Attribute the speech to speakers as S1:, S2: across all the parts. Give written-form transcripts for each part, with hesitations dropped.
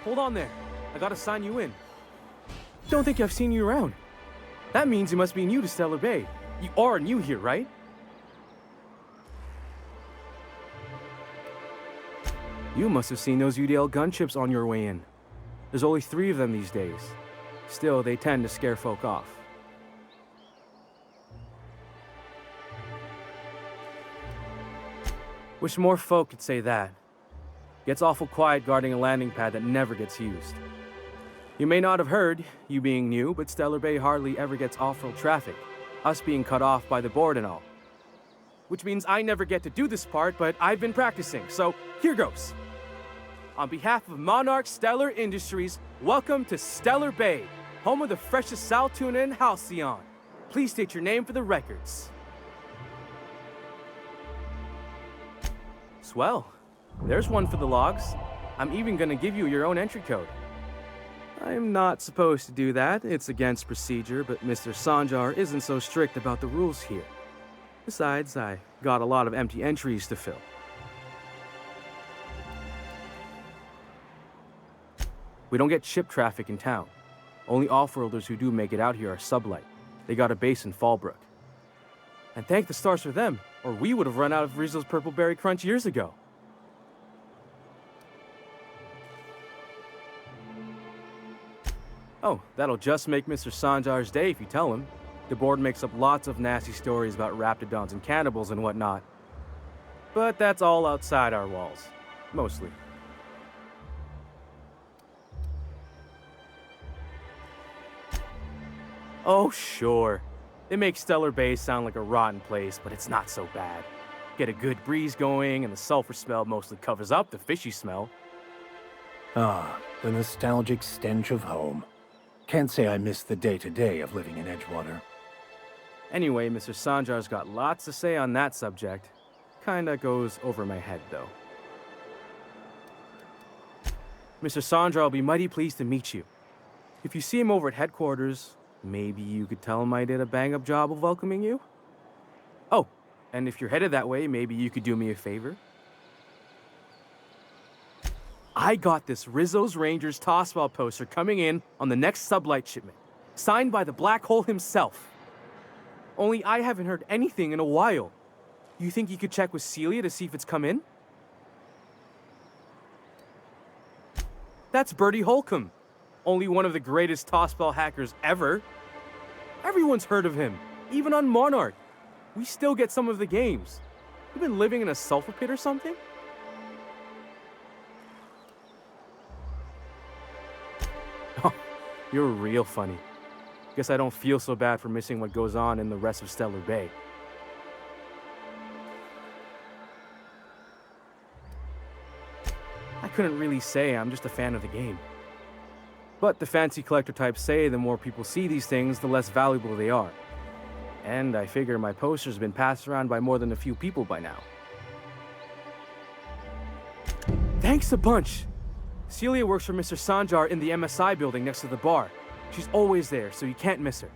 S1: hold on there. I gotta sign you in. Don't think I've seen you around. That means you must be new to Stellar Bay. You are new here, right? You must have seen those UDL gunships on your way in. There's only 3 of them these days. Still, they tend to scare folk off. Wish more folk could say that. Gets awful quiet guarding a landing pad that never gets used. You may not have heard, you being new, but Stellar Bay hardly ever gets off-road traffic, us being cut off by the board and all. Which means I never get to do this part, but I've been practicing, so here goes. On behalf of Monarch Stellar Industries, welcome to Stellar Bay, home of the freshest sal tuna in Halcyon. Please state your name for the records. Swell. There's one for the logs. I'm even gonna give you your own entry code. I'm not supposed to do that. It's against procedure, but Mr. Sanjar isn't so strict about the rules here. Besides, I got a lot of empty entries to fill. We don't get ship traffic in town. Only off-worlders who do make it out here are sublight. They got a base in Fallbrook. And thank the stars for them, or we would have run out of Rizzo's Purple Berry Crunch years ago. Oh, that'll just make Mr. Sanjar's day if you tell him. The board makes up lots of nasty stories about raptidons and cannibals and whatnot. But that's all outside our walls. Mostly. Oh, sure. They make Stellar Bay sound like a rotten place, but it's not so bad. Get a good breeze going, and the sulfur smell mostly covers up the fishy smell.
S2: Ah, the nostalgic stench of home. Can't say I miss the day-to-day of living in Edgewater.
S1: Anyway, Mr. Sanjar's got lots to say on that subject. Kinda goes over my head, though. Mr. Sanjar will be mighty pleased to meet you. If you see him over at headquarters, maybe you could tell him I did a bang-up job of welcoming you? Oh, and if you're headed that way, maybe you could do me a favor? I got this Rizzo's Rangers tossball poster coming in on the next sublight shipment, signed by the Black Hole himself. Only I haven't heard anything in a while. You think you could check with Celia to see if it's come in? That's Bertie Holcomb, only one of the greatest tossball hackers ever. Everyone's heard of him, even on Monarch. We still get some of the games. You been living in a sulfur pit or something? Oh, you're real funny. Guess I don't feel so bad for missing what goes on in the rest of Stellar Bay. I couldn't really say, I'm just a fan of the game. But the fancy collector types say the more people see these things, the less valuable they are. And I figure my poster's been passed around by more than a few people by now. Thanks a bunch! Celia works for Mr. Sanjar in the MSI building next to the bar. She's always there, so you can't miss her.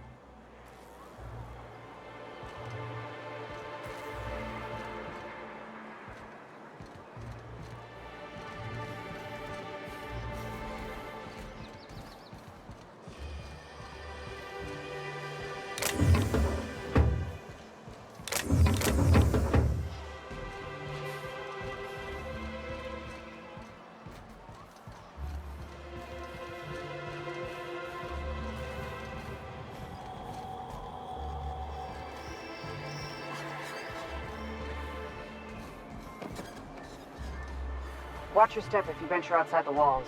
S3: Watch your step if you venture outside the walls.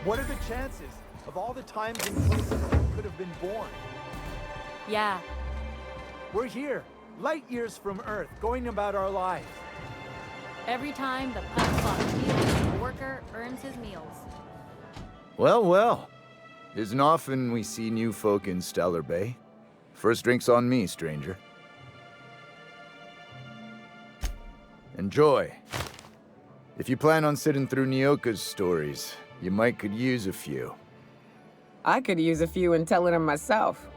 S4: What are the chances of all the times and places we could have been born?
S5: Yeah.
S4: We're here, light years from Earth, going about our lives.
S5: Every time the punch clock feels, the worker earns his meals.
S6: Well, well. Isn't often we see new folk in Stellar Bay. First drink's on me, stranger. Enjoy. If you plan on sitting through Nyoka's stories, you might could use a few.
S7: I could use a few and telling them myself.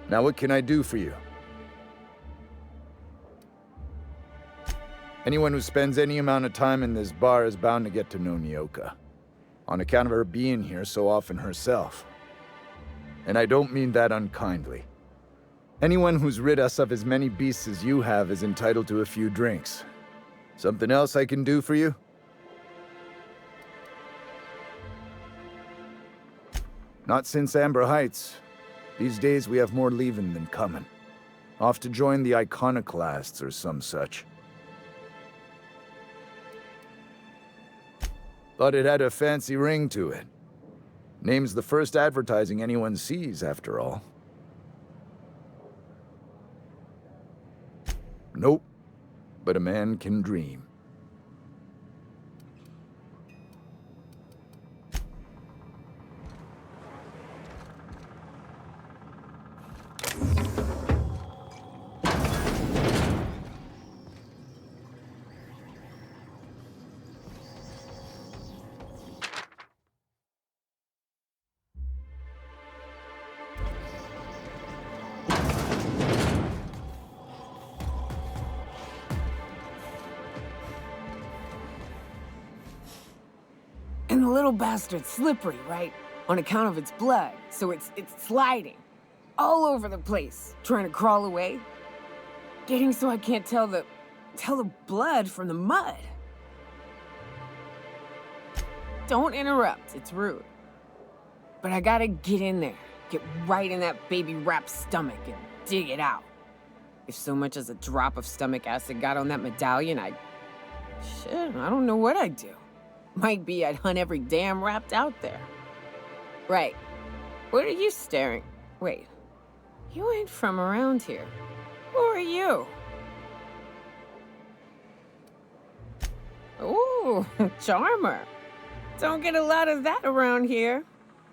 S6: Now what can I do for you? Anyone who spends any amount of time in this bar is bound to get to know Nyoka, on account of her being here so often herself. And I don't mean that unkindly. Anyone who's rid us of as many beasts as you have is entitled to a few drinks. Something else I can do for you? Not since Amber Heights. These days we have more leaving than coming. Off to join the Iconoclasts or some such. Thought it had a fancy ring to it. Name's the first advertising anyone sees, after all. Nope. But a man can dream.
S7: And the little bastard's slippery, right? On account of its blood, so it's sliding. All over the place, trying to crawl away. Getting so I can't tell the blood from the mud. Don't interrupt, it's rude. But I gotta get in there, get right in that baby rap's stomach and dig it out. If so much as a drop of stomach acid got on that medallion, I don't know what I'd do. Might be I'd hunt every damn rapt out there. Right. What are you staring? Wait. You ain't from around here. Who are you? Ooh, charmer. Don't get a lot of that around here.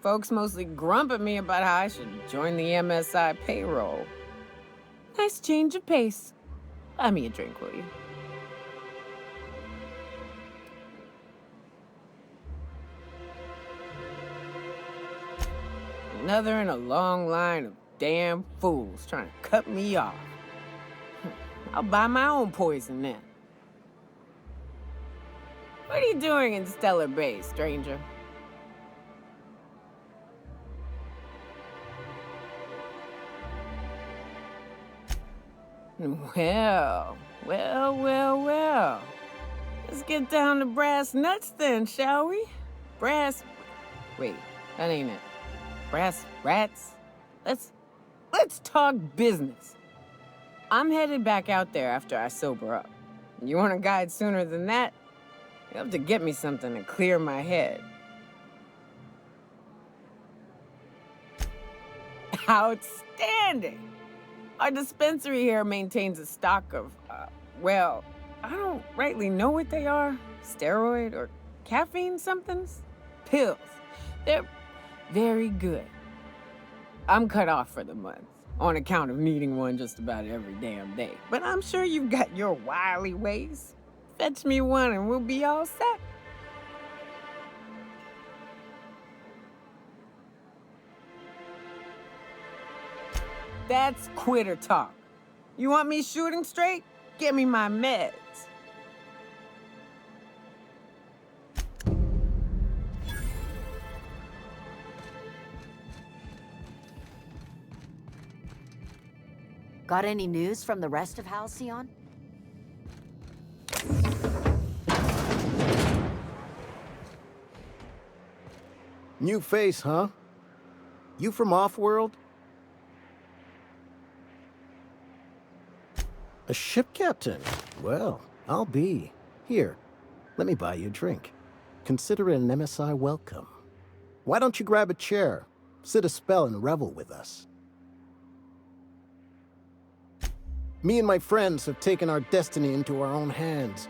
S7: Folks mostly grump at me about how I should join the MSI payroll. Nice change of pace. Buy me a drink, will you? Another in a long line of damn fools trying to cut me off. I'll buy my own poison then. What are you doing in Stellar Bay, stranger? Well. Let's get down to brass nuts then, shall we? Wait, that ain't it. Brass rats? Let's talk business. I'm headed back out there after I sober up. You want a guide sooner than that? You'll have to get me something to clear my head. Outstanding! Our dispensary here maintains a stock of, well, I don't rightly know what they are. Steroid or caffeine somethings? Pills. They're very good. I'm cut off for the month, on account of needing one just about every damn day. But I'm sure you've got your wily ways. Fetch me one and we'll be all set. That's quitter talk. You want me shooting straight? Give me my meds.
S8: Got any news from the rest of Halcyon?
S9: New face, huh? You from Offworld? A ship captain? Well, I'll be. Here, let me buy you a drink. Consider it an MSI welcome. Why don't you grab a chair, sit a spell and revel with us? Me and my friends have taken our destiny into our own hands.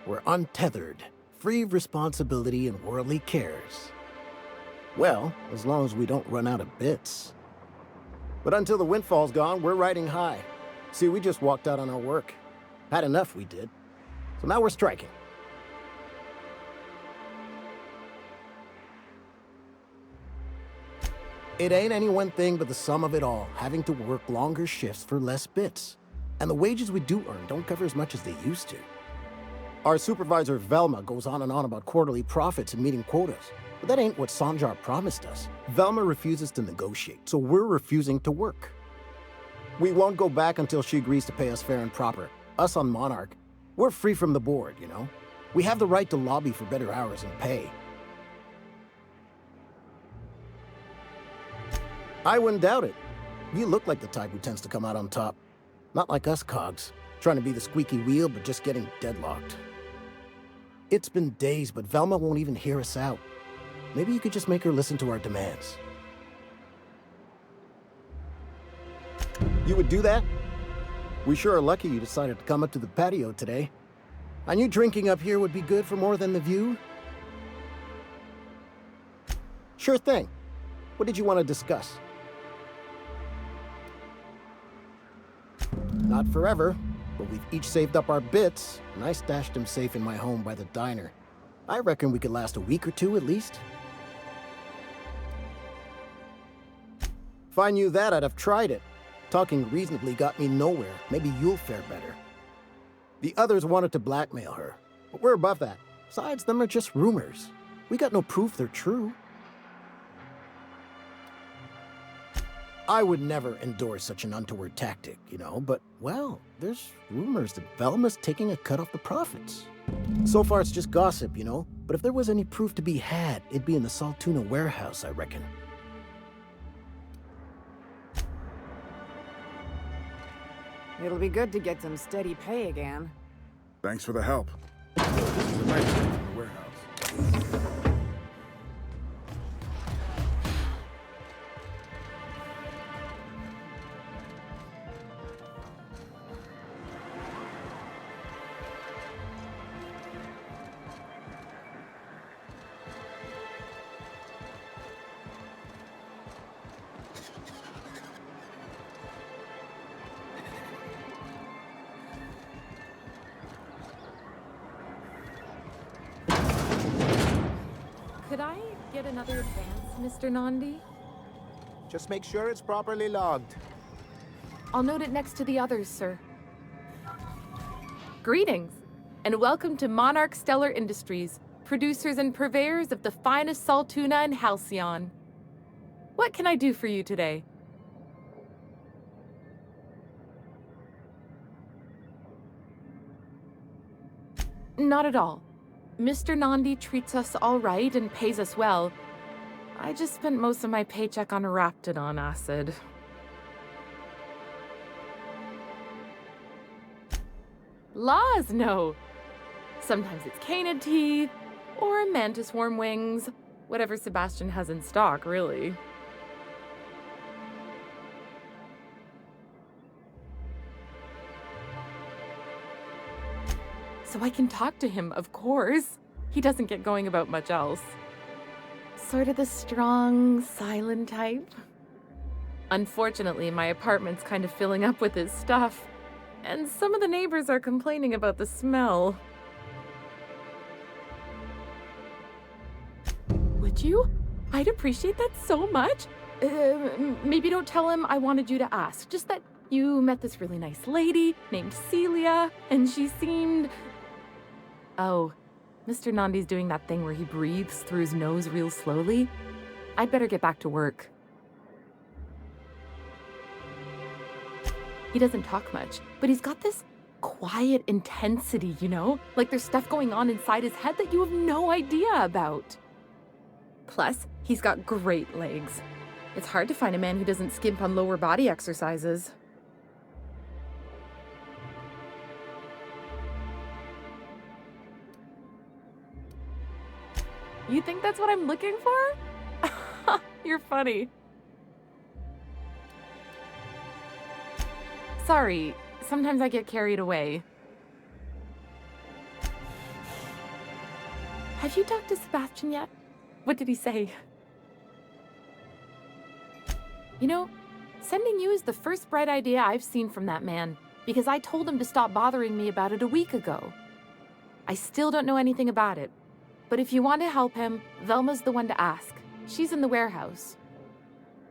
S9: We're untethered, free of responsibility and worldly cares. Well, as long as we don't run out of bits. But until the windfall's gone, we're riding high. See, we just walked out on our work. Had enough, we did. So now we're striking. It ain't any one thing but the sum of it all, having to work longer shifts for less bits. And the wages we do earn don't cover as much as they used to. Our supervisor Velma goes on and on about quarterly profits and meeting quotas. But that ain't what Sanjar promised us. Velma refuses to negotiate, so we're refusing to work. We won't go back until she agrees to pay us fair and proper. Us on Monarch, we're free from the board, you know? We have the right to lobby for better hours and pay. I wouldn't doubt it. You look like the type who tends to come out on top. Not like us cogs, trying to be the squeaky wheel but just getting deadlocked. It's been days, but Velma won't even hear us out. Maybe you could just make her listen to our demands. You would do that? We sure are lucky you decided to come up to the patio today. I knew drinking up here would be good for more than the view. Sure thing. What did you want to discuss? Not forever, but we've each saved up our bits, and I stashed them safe in my home by the diner. I reckon we could last a week or two at least. If I knew that, I'd have tried it. Talking reasonably got me nowhere. Maybe you'll fare better. The others wanted to blackmail her, but we're above that. Besides, them are just rumors. We got no proof they're true. I would never endorse such an untoward tactic, you know, but, well, there's rumors that Velma's taking a cut off the profits. So far, it's just gossip, you know, but if there was any proof to be had, it'd be in the Saltuna warehouse, I reckon.
S7: It'll be good to get some steady pay again.
S10: Thanks for the help. This is a nice break from the warehouse.
S5: Could I get another advance, Mr. Nandi?
S4: Just make sure it's properly logged.
S5: I'll note it next to the others, sir. Greetings, and welcome to Monarch Stellar Industries, producers and purveyors of the finest salt tuna in Halcyon. What can I do for you today? Not at all. Mr. Nandi treats us all right and pays us well. I just spent most of my paycheck on Raptidon acid. Laws, no. Sometimes it's canid teeth, or mantis worm wings. Whatever Sebastian has in stock, really. So I can talk to him, of course. He doesn't get going about much else. Sort of the strong, silent type. Unfortunately, my apartment's kind of filling up with his stuff, and some of the neighbors are complaining about the smell. Would you? I'd appreciate that so much. Maybe don't tell him I wanted you to ask, just that you met this really nice lady named Celia, and she seemed... Oh, Mr. Nandi's doing that thing where he breathes through his nose real slowly. I'd better get back to work. He doesn't talk much, but he's got this quiet intensity, you know? Like there's stuff going on inside his head that you have no idea about. Plus, he's got great legs. It's hard to find a man who doesn't skimp on lower body exercises. You think that's what I'm looking for? You're funny. Sorry, sometimes I get carried away. Have you talked to Sebastian yet? What did he say? You know, sending you is the first bright idea I've seen from that man, because I told him to stop bothering me about it a week ago. I still don't know anything about it. But if you want to help him, Velma's the one to ask. She's in the warehouse.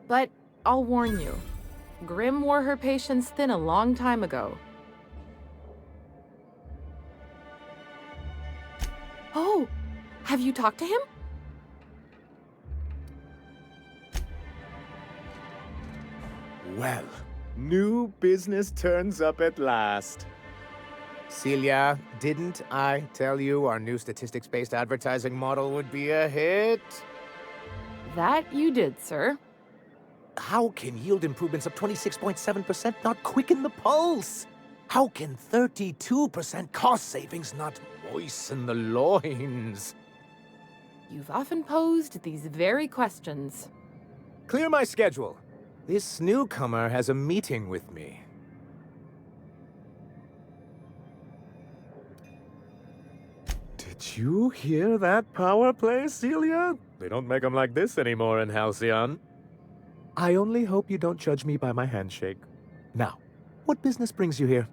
S5: But I'll warn you, Grimm wore her patience thin a long time ago. Have you talked to him?
S11: Well, new business turns up at last. Celia, didn't I tell you our new statistics-based advertising model would be a hit?
S5: That you did, sir.
S11: How can yield improvements of 26.7% not quicken the pulse? How can 32% cost savings not moisten the loins?
S5: You've often posed these very questions.
S11: Clear my schedule. This newcomer has a meeting with me. Did you hear that power play, Celia? They don't make them like this anymore in Halcyon. I only hope you don't judge me by my handshake. Now, what business brings you here?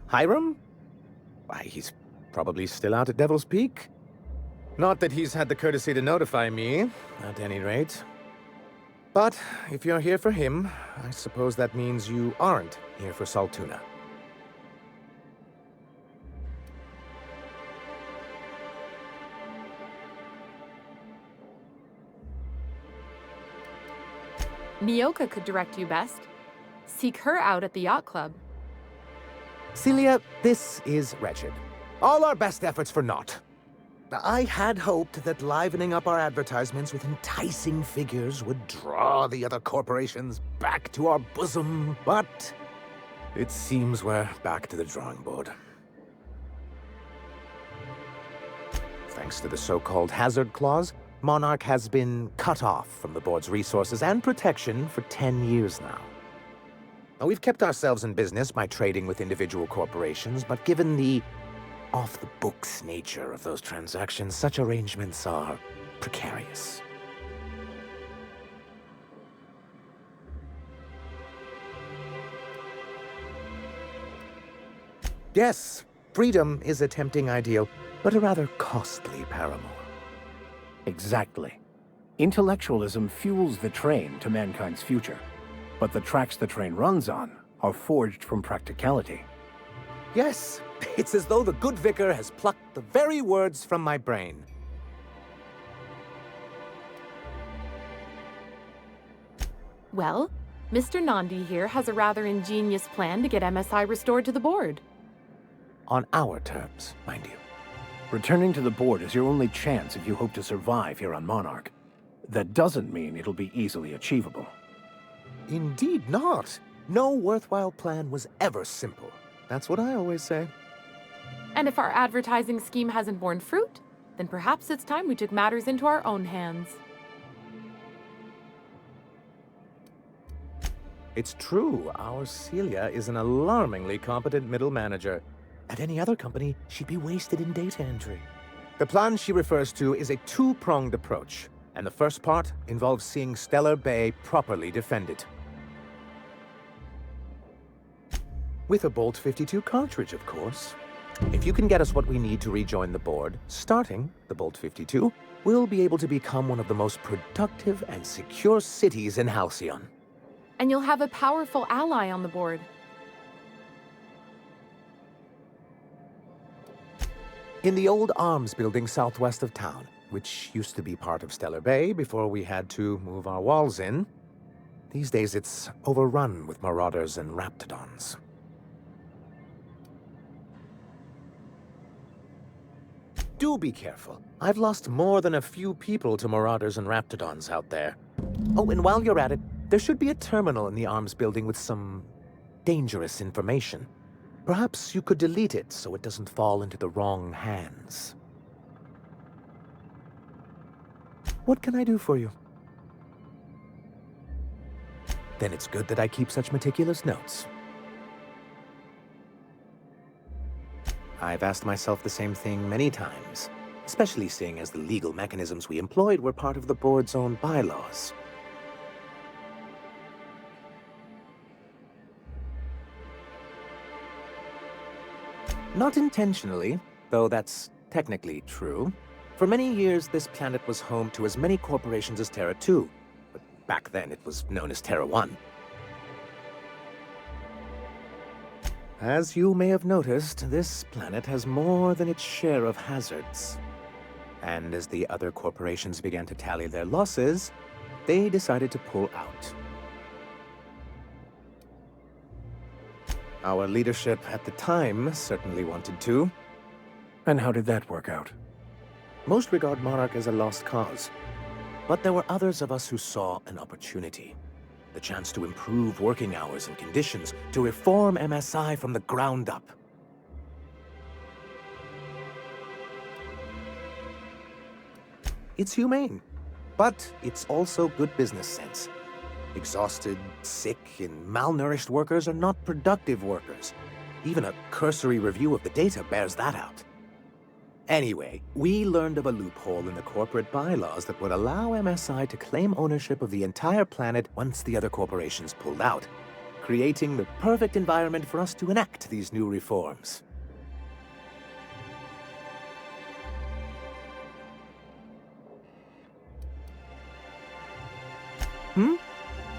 S11: Hiram? Why, he's probably still out at Devil's Peak. Not that he's had the courtesy to notify me, at any rate. But if you're here for him, I suppose that means you aren't here for Saltuna.
S5: Nyoka could direct you best. Seek her out at the yacht club.
S11: Celia, this is wretched. All our best efforts for naught. I had hoped that livening up our advertisements with enticing figures would draw the other corporations back to our bosom, but it seems we're back to the drawing board. Thanks to the so-called hazard clause, Monarch has been cut off from the board's resources and protection for 10 years now. Now, we've kept ourselves in business by trading with individual corporations, but given the off-the-books nature of those transactions, such arrangements are precarious. Yes, freedom is a tempting ideal, but a rather costly paramour.
S2: Exactly. Intellectualism fuels the train to mankind's future, but the tracks the train runs on are forged from practicality.
S11: Yes, it's as though the good vicar has plucked the very words from my brain.
S5: Well, Mr. Nandi here has a rather ingenious plan to get MSI restored to the board.
S11: On our terms, mind you.
S2: Returning to the board is your only chance if you hope to survive here on Monarch. That doesn't mean it'll be easily achievable.
S11: Indeed not. No worthwhile plan was ever simple. That's what I always say.
S5: And if our advertising scheme hasn't borne fruit, then perhaps it's time we took matters into our own hands.
S11: It's true, our Celia is an alarmingly competent middle manager. At any other company, she'd be wasted in data entry. The plan she refers to is a two-pronged approach, and the first part involves seeing Stellar Bay properly defended. With a Bolt 52 cartridge, of course. If you can get us what we need to rejoin the board, starting the Bolt 52, we'll be able to become one of the most productive and secure cities in Halcyon.
S5: And you'll have a powerful ally on the board.
S11: In the old arms building southwest of town, which used to be part of Stellar Bay before we had to move our walls in, these days it's overrun with marauders and raptidons. Do be careful. I've lost more than a few people to marauders and raptidons out there. Oh, and while you're at it, there should be a terminal in the arms building with some dangerous information. Perhaps you could delete it so it doesn't fall into the wrong hands. What can I do for you? Then it's good that I keep such meticulous notes. I've asked myself the same thing many times, especially seeing as the legal mechanisms we employed were part of the board's own bylaws. Not intentionally, though that's technically true. For many years, this planet was home to as many corporations as Terra 2, but back then it was known as Terra 1. As you may have noticed, this planet has more than its share of hazards. And as the other corporations began to tally their losses, they decided to pull out. Our leadership at the time certainly wanted to.
S2: And how did that work out?
S11: Most regard Monarch as a lost cause. But there were others of us who saw an opportunity. The chance to improve working hours and conditions, to reform MSI from the ground up. It's humane, but it's also good business sense. Exhausted, sick, and malnourished workers are not productive workers. Even a cursory review of the data bears that out. Anyway, we learned of a loophole in the corporate bylaws that would allow MSI to claim ownership of the entire planet once the other corporations pulled out, creating the perfect environment for us to enact these new reforms.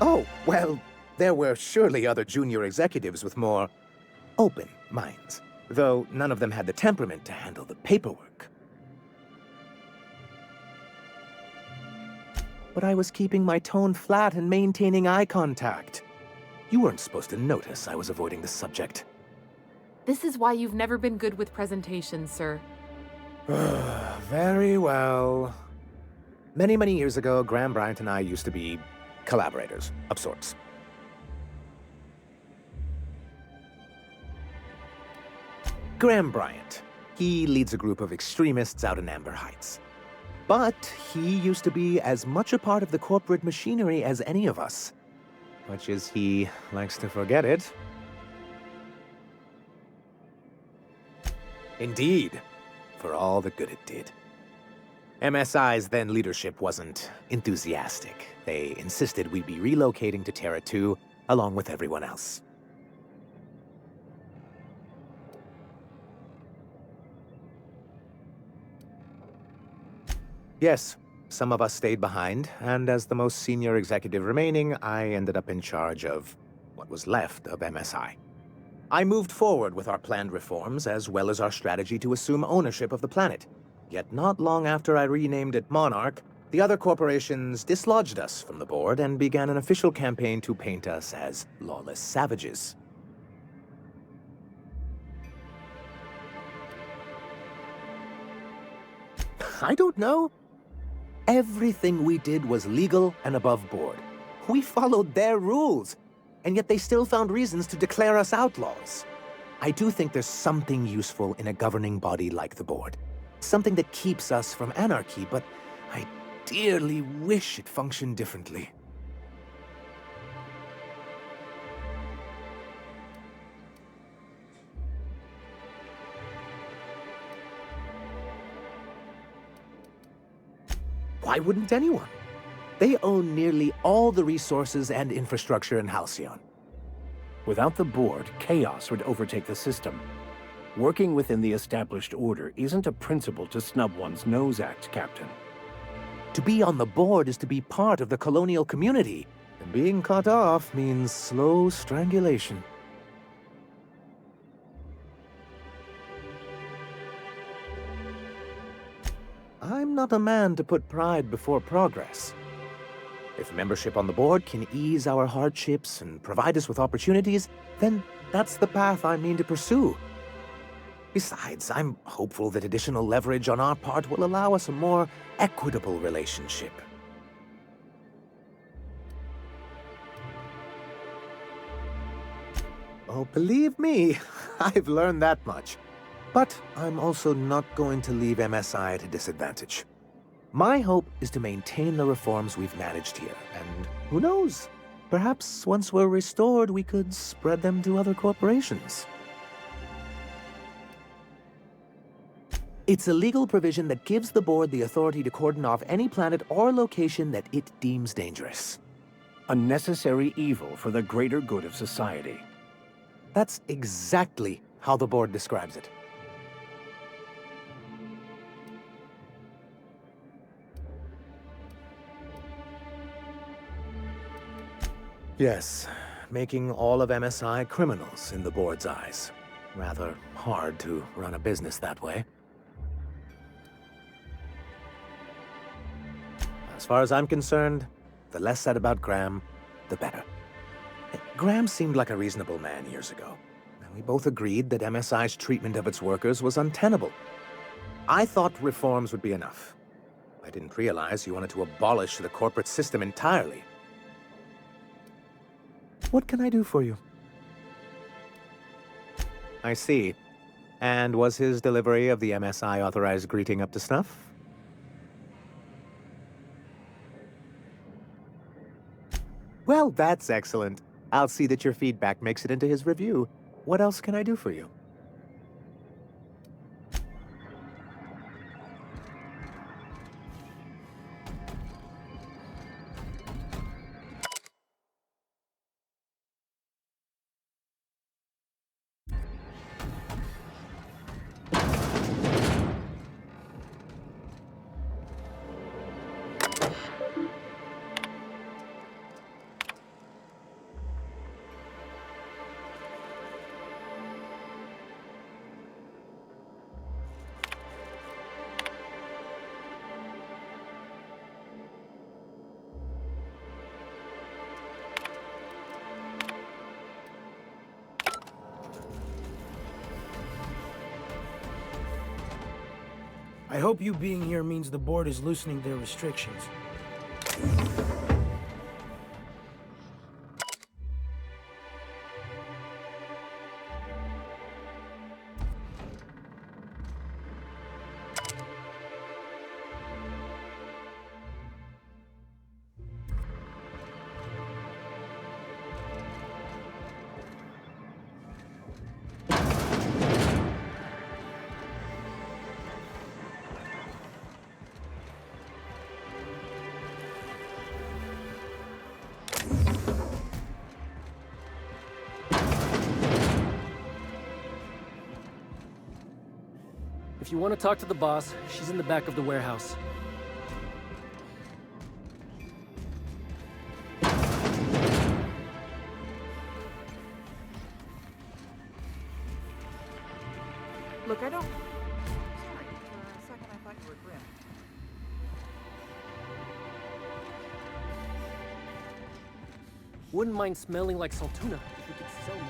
S11: Oh, well, there were surely other junior executives with more open minds, though none of them had the temperament to handle the paperwork. But I was keeping my tone flat and maintaining eye contact. You weren't supposed to notice I was avoiding the subject.
S5: This is why you've never been good with presentations, sir.
S11: Very well. Many, many years ago, Graham Bryant and I used to be collaborators of sorts. Graham Bryant. He leads a group of extremists out in Amber Heights. But he used to be as much a part of the corporate machinery as any of us. Much as he likes to forget it. Indeed, for all the good it did. MSI's then leadership wasn't enthusiastic. They insisted we'd be relocating to Terra 2 along with everyone else. Yes, some of us stayed behind, and as the most senior executive remaining, I ended up in charge of what was left of MSI. I moved forward with our planned reforms, as well as our strategy to assume ownership of the planet. Yet not long after I renamed it Monarch, the other corporations dislodged us from the board and began an official campaign to paint us as lawless savages. I don't know. Everything we did was legal and above board. We followed their rules, and yet they still found reasons to declare us outlaws. I do think there's something useful in a governing body like the board. Something that keeps us from anarchy, but I dearly wish it functioned differently. Why wouldn't anyone? They own nearly all the resources and infrastructure in Halcyon.
S2: Without the board, chaos would overtake the system. Working within the established order isn't a principle to snub one's nose at, Captain.
S11: To be on the board is to be part of the colonial community, and being cut off means slow strangulation. I'm not a man to put pride before progress. If membership on the board can ease our hardships and provide us with opportunities, then that's the path I mean to pursue. Besides, I'm hopeful that additional leverage on our part will allow us a more equitable relationship. Oh, believe me, I've learned that much. But I'm also not going to leave MSI at a disadvantage. My hope is to maintain the reforms we've managed here, and who knows? Perhaps once we're restored, we could spread them to other corporations. It's a legal provision that gives the board the authority to cordon off any planet or location that it deems dangerous.
S2: A necessary evil for the greater good of society.
S11: That's exactly how the board describes it. Yes, making all of MSI criminals in the board's eyes. Rather hard to run a business that way. As far as I'm concerned, the less said about Graham, the better. Graham seemed like a reasonable man years ago, and we both agreed that MSI's treatment of its workers was untenable. I thought reforms would be enough. I didn't realize you wanted to abolish the corporate system entirely. What can I do for you? I see. And was his delivery of the MSI authorized greeting up to snuff? Well, that's excellent. I'll see that your feedback makes it into his review. What else can I do for you?
S12: I hope you being here means the board is loosening their restrictions.
S13: If you want to talk to the boss, she's in the back of the warehouse.
S3: Look, I don't... Sorry, for a second I thought you were Grim.
S13: Wouldn't mind smelling like Saltuna if we could sell more.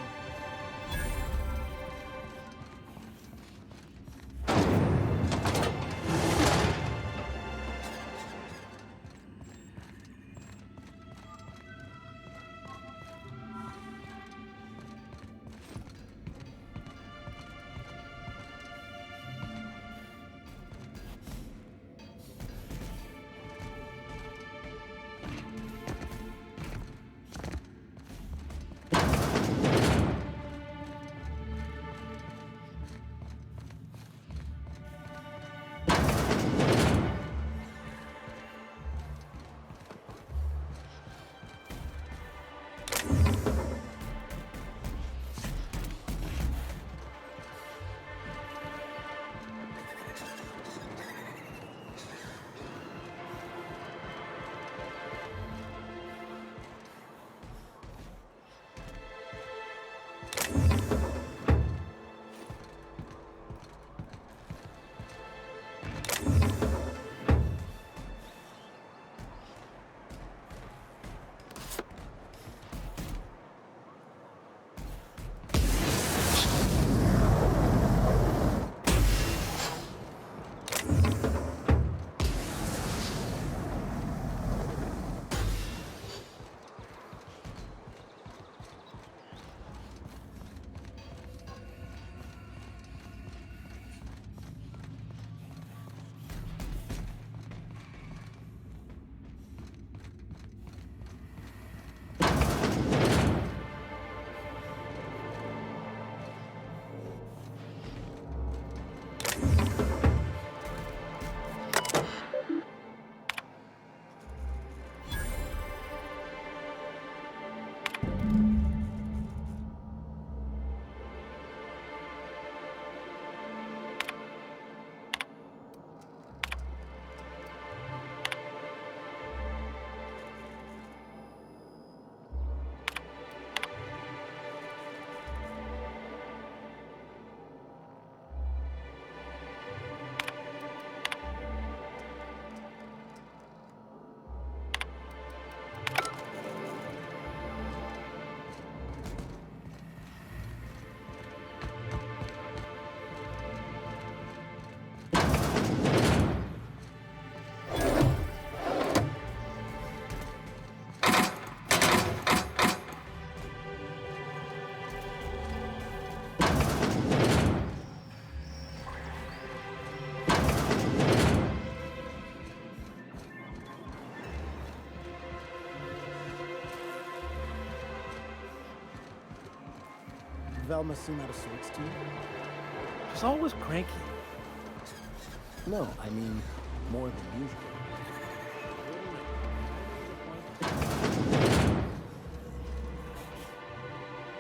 S9: Velma seem out of sorts to you?
S2: She's always cranky.
S9: No, I mean more than usual.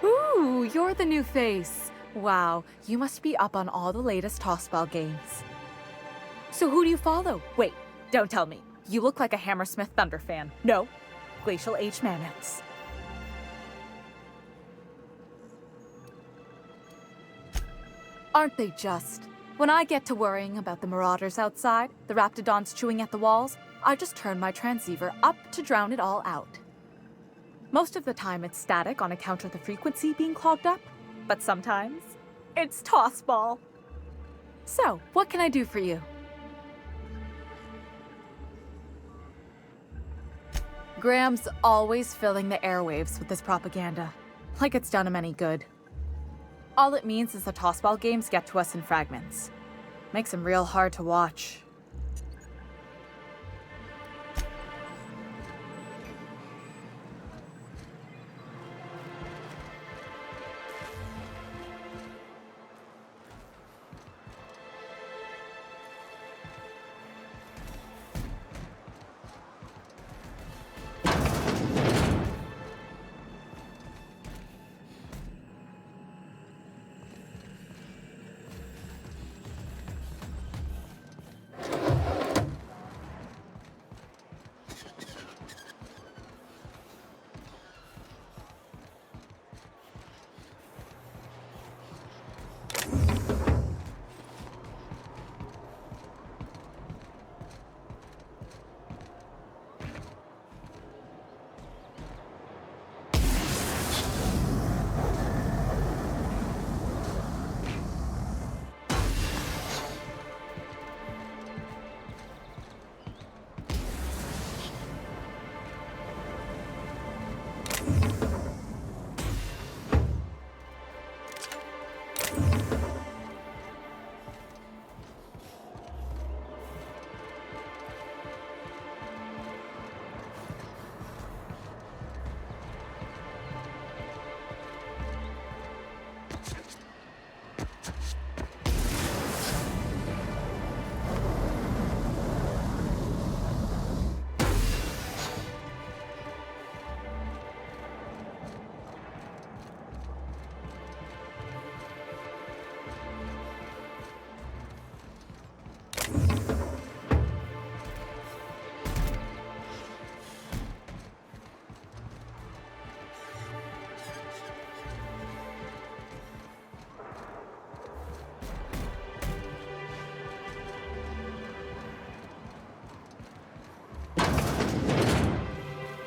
S3: Ooh, you're the new face. Wow, you must be up on all the latest tossball games. So who do you follow? Wait, don't tell me. You look like a Hammersmith Thunder fan. No, Glacial H Mammoths. Aren't they just? When I get to worrying about the marauders outside, the raptidons chewing at the walls, I just turn my transceiver up to drown it all out. Most of the time it's static on account of the frequency being clogged up, but sometimes it's tossball. So, what can I do for you? Graham's always filling the airwaves with this propaganda, like it's done him any good. All it means is the tossball games get to us in fragments. Makes them real hard to watch.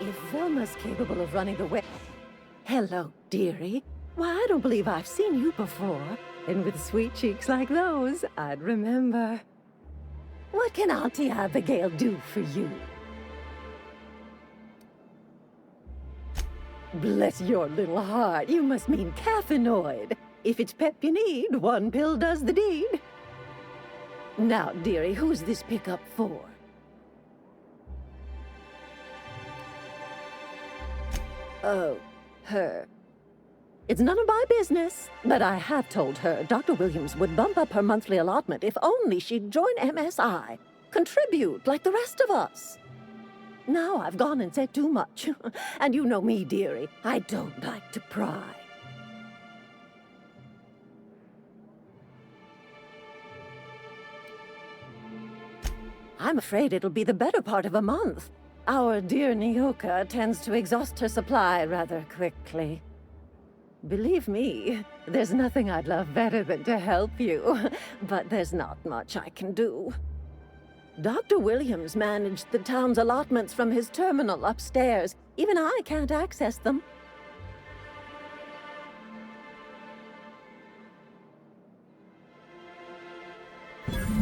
S14: If Velma's capable of running the web... Hello, dearie. Why, I don't believe I've seen you before. And with sweet cheeks like those, I'd remember. What can Auntie Abigail do for you? Bless your little heart, you must mean caffeinoid. If it's pep you need, one pill does the deed. Now, dearie, who's this pickup for? Oh, her. It's none of my business, but I have told her Dr. Williams would bump up her monthly allotment if only she'd join MSI. Contribute like the rest of us. Now I've gone and said too much. And you know me, dearie. I don't like to pry. I'm afraid it'll be the better part of a month. Our dear Nyoka tends to exhaust her supply rather quickly. Believe me, there's nothing I'd love better than to help you, but there's not much I can do. Dr. Williams managed the town's allotments from his terminal upstairs. Even I can't access them.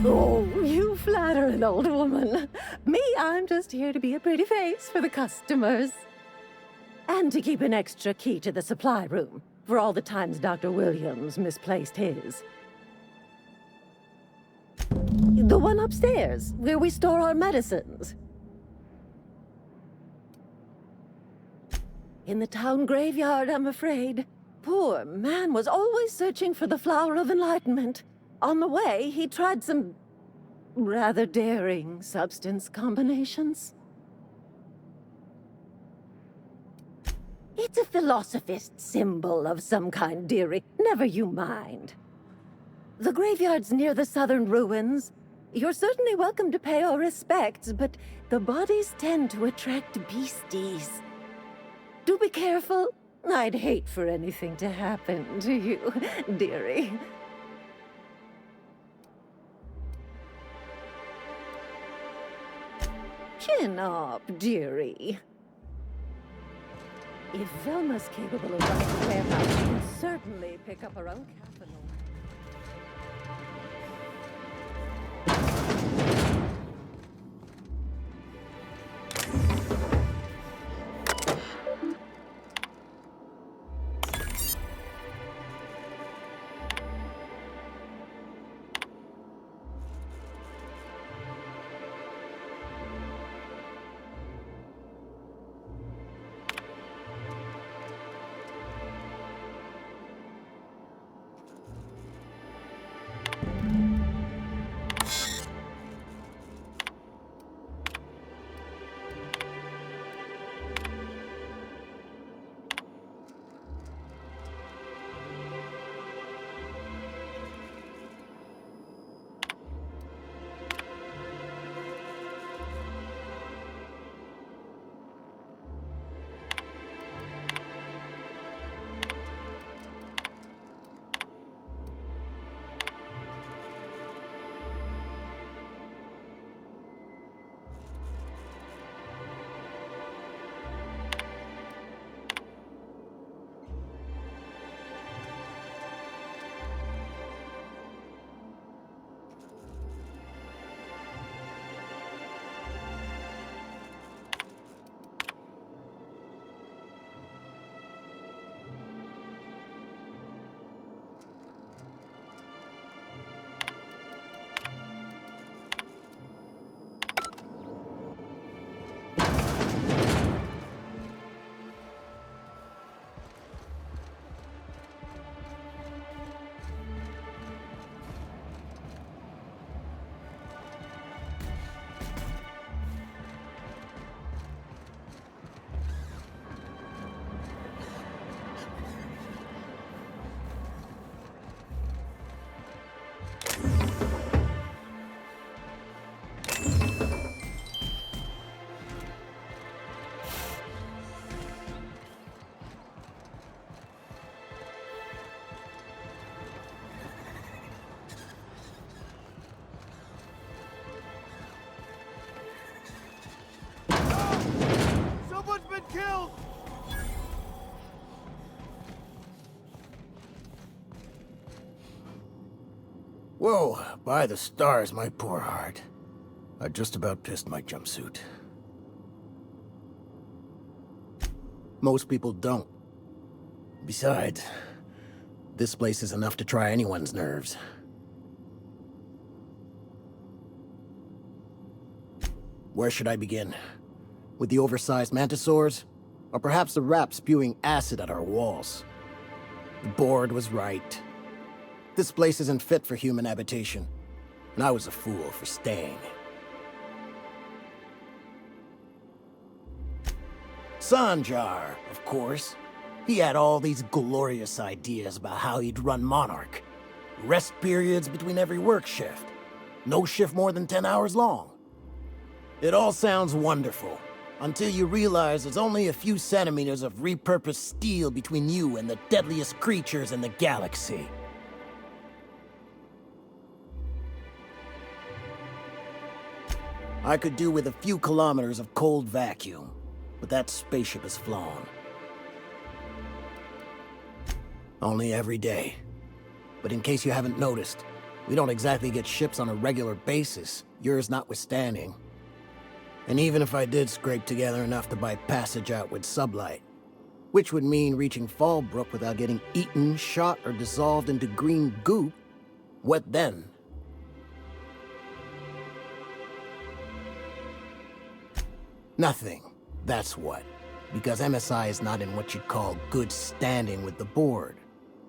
S14: Oh, you flatter an old woman. Me, I'm just here to be a pretty face for the customers. And to keep an extra key to the supply room, for all the times Dr. Williams misplaced his. The one upstairs, where we store our medicines. In the town graveyard, I'm afraid. poor man was always searching for the flower of enlightenment. On the way, he tried some rather daring substance combinations. It's a philosophist symbol of some kind, dearie. Never you mind. The graveyard's near the southern ruins. You're certainly welcome to pay our respects, but the bodies tend to attract beasties. Do be careful. I'd hate for anything to happen to you, dearie. Chin up, dearie. If Velma's capable of running a warehouse, she can certainly pick up her own capital.
S4: Someone's been killed!
S9: Whoa, by the stars, my poor heart. I just about pissed my jumpsuit. Most people don't. Besides, this place is enough to try anyone's nerves. Where should I begin? With the oversized mantisaurs? Or perhaps the rap spewing acid at our walls? The board was right. This place isn't fit for human habitation, and I was a fool for staying. Sanjar, of course. He had all these glorious ideas about how he'd run Monarch. Rest periods between every work shift. No shift more than 10 hours long. It all sounds wonderful, until you realize there's only a few centimeters of repurposed steel between you and the deadliest creatures in the galaxy. I could do with a few kilometers of cold vacuum, but that spaceship is flown. Only every day. But in case you haven't noticed, we don't exactly get ships on a regular basis, yours notwithstanding. And even if I did scrape together enough to buy passage out with sublight, which would mean reaching Fallbrook without getting eaten, shot, or dissolved into green goop, what then? Nothing, that's what. because MSI is not in what you'd call good standing with the board.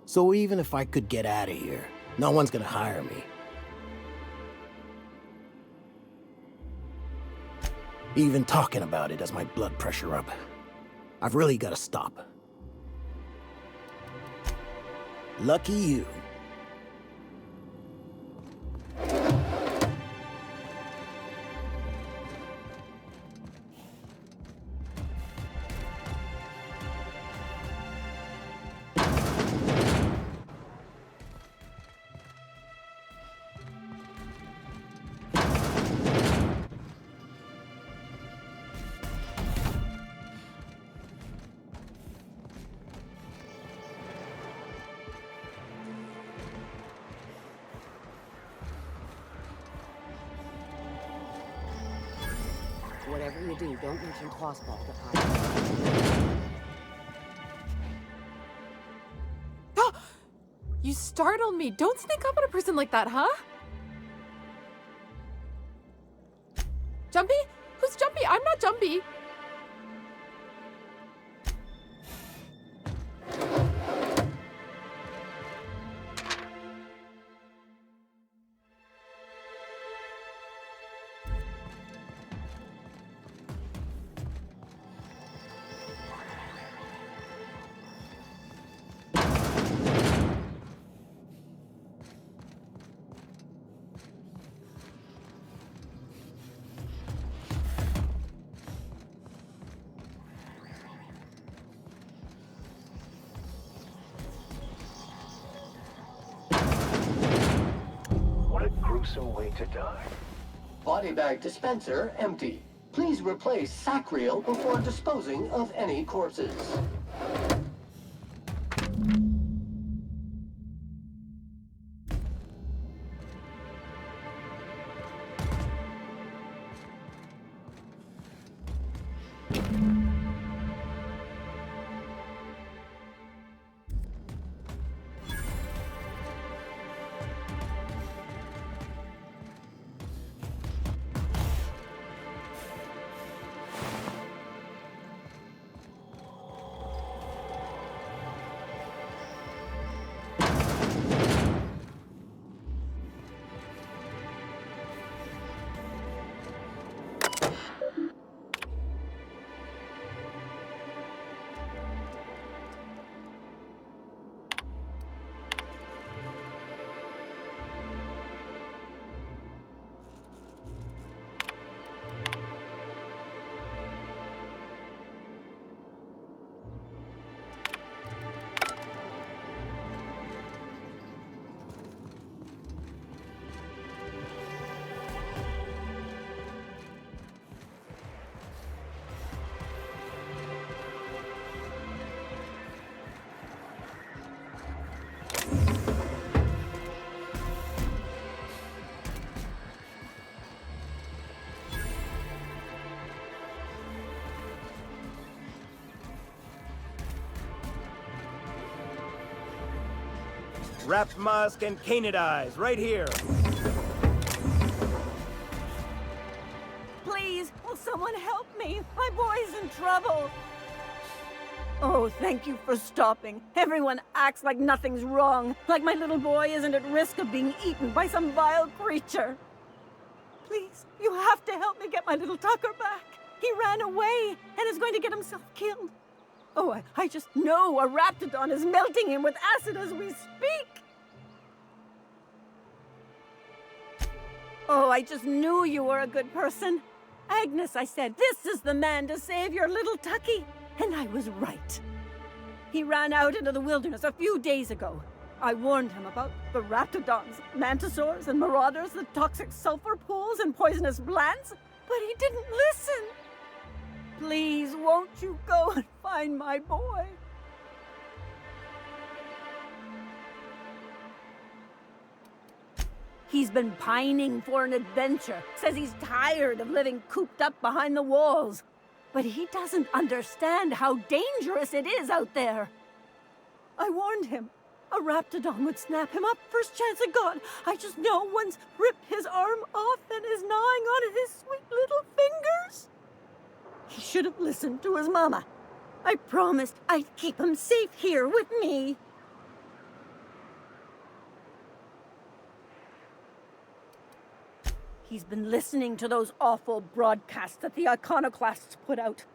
S9: So even if I could get out of here, no one's gonna hire me. Even talking about it has my blood pressure up. I've really gotta stop. Lucky you.
S8: Whatever you do, don't mention Tossball to Pilot.
S5: You startled me. Don't sneak up on a person like that, huh? Jumpy? Who's Jumpy? I'm not Jumpy.
S15: Gruesome way to die. Body bag dispenser empty. Please replace sack reel before disposing of any corpses.
S12: Wrapped musk and canid eyes, right here.
S16: Please, will someone help me? My boy's in trouble. Oh, thank you for stopping. Everyone acts like nothing's wrong, like my little boy isn't at risk of being eaten by some vile creature. Please, you have to help me get my little Tucker back. He ran away and is going to get himself killed. Oh, I just know a raptidon is melting him with acid as we speak. Oh, I just knew you were a good person. Agnes, I said, this is the man to save your little Tucky. And I was right. He ran out into the wilderness a few days ago. I warned him about the raptidons, mantisaurs, and marauders, the toxic sulfur pools, and poisonous plants, but he didn't listen. Please, won't you go and find my boy? He's been pining for an adventure. Says he's tired of living cooped up behind the walls. But he doesn't understand how dangerous it is out there. I warned him. A raptidon would snap him up first chance it got. I just know one's ripped his arm off and is gnawing on his sweet little fingers. He should have listened to his mama. I promised I'd keep him safe here with me. He's been listening to those awful broadcasts that the iconoclasts put out.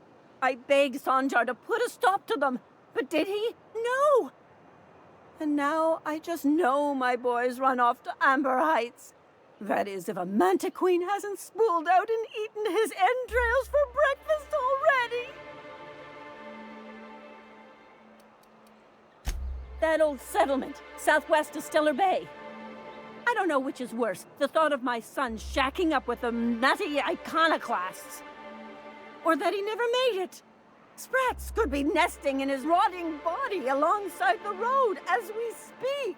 S16: I begged Sanjar to put a stop to them, but did he? No! And now I just know my boy's run off to Amber Heights. That is, if a manta queen hasn't spooled out and eaten his entrails for breakfast already. That old settlement, southwest of Stellar Bay. I don't know which is worse, the thought of my son shacking up with the nutty iconoclasts, or that he never made it. Sprats could be nesting in his rotting body alongside the road as we speak.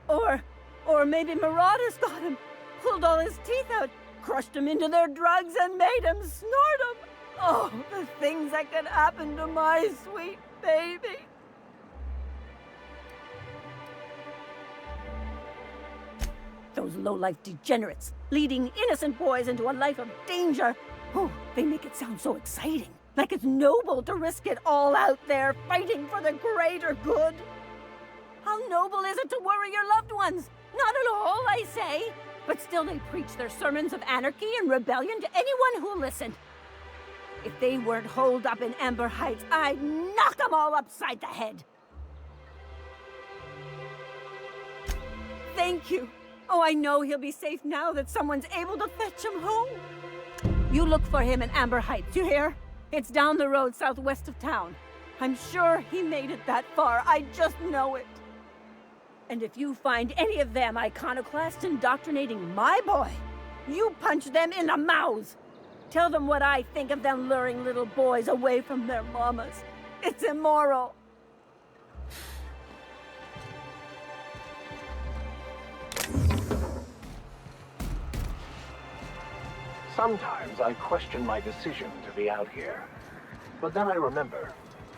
S16: Or maybe marauders got him, pulled all his teeth out, crushed him into their drugs and made him snort them. Oh, the things that could happen to my sweet baby. Those low-life degenerates, leading innocent boys into a life of danger. Oh, they make it sound so exciting. Like it's noble to risk it all out there, fighting for the greater good. How noble is it to worry your loved ones? Not at all, I say. But still they preach their sermons of anarchy and rebellion to anyone who listened. If they weren't holed up in Amber Heights, I'd knock them all upside the head. Thank you. Oh, I know he'll be safe now that someone's able to fetch him home. You look for him in Amber Heights, you hear? It's down the road southwest of town. I'm sure he made it that far. I just know it. And if you find any of them iconoclasts indoctrinating my boy, you punch them in the mouths. Tell them what I think of them luring little boys away from their mamas. It's immoral.
S2: Sometimes I question my decision to be out here. But then I remember,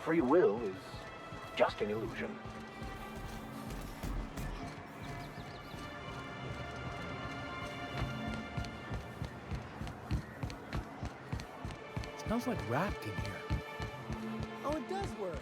S2: free will is just an illusion.
S4: Smells like wrapped in here. Oh, it does work.